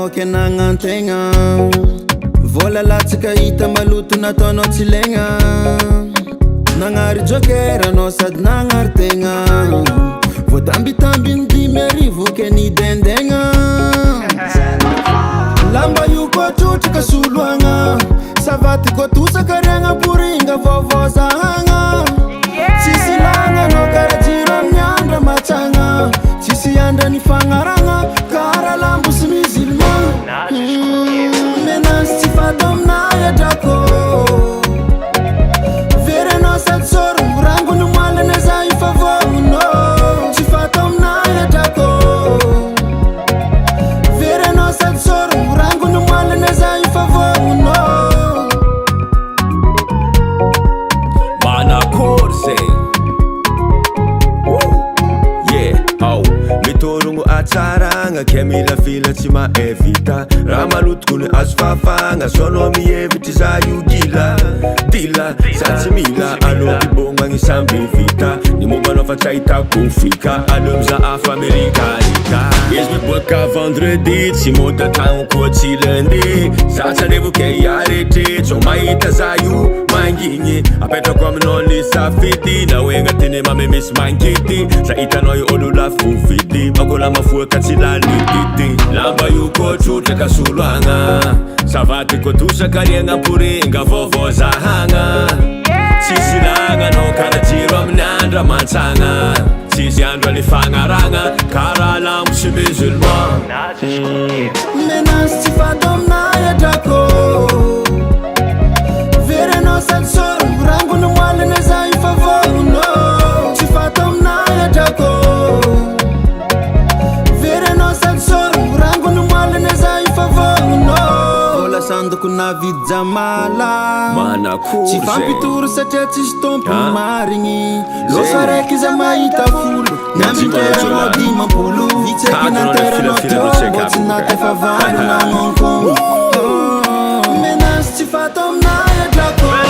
voky nagnantegna vola latsaka hita maloto nataonao tsy legna nagnary joker anao sady nagnary tegna voatambitambiny 10,000 ke nidendegna lamba io koa trotraka soloagna savaty koa tosaka riagna boringa vaovao zahagna tsisy lagna anao kara jiro amin'ny andra matsagna tsisy andra ny fagnaragna kara lambo sy musulman menazy tsy fatao aminay adrako very anao sady sorogno rangony moalana za ifavono tsy fatao aminay adrako very anao sady sorogno rangony moalana za ifavono manakory zay mitorogno atsaragna ke milafila tsy maevita raha malotokony azo fafagna soanao mihevitry za io dila za tsy mila anao tibogna samby vita ny mombanao fa tsy ahitako fika aleo miza afa amerikanika izy miboaka vendredi tsy modatagno koa tsy lundi za tsy anevo ke iaretretso mahita za io mangigny apetrako aminao ny safidy na hoe agnatiny mame misy mangity za hitanao io olo lafo vidy makola mafoaka tsy lalidity lamba io koa trotraka soloagna savaty koa tosaka riagna poringa vaovao zahagna tsisy lagna anao kara jiro amin'ny andra mantsagna tsisy andro any fagnaragna kara lambo sy musulman menazy tsy fatao aminay adrako very anao sady sorogno rangony moalana za ifavono tsy fatao aminay adrako very anao sady sorogno rangony moalana za ifavono vola sandoko navidy jamala tsy fampitory satria tsisy tompony marigny losa raiky za mahita folo namiteranao dimampolo vitseky nateranao teo mbô tsy natefavano namonko menazy tsy fatao aminay adrako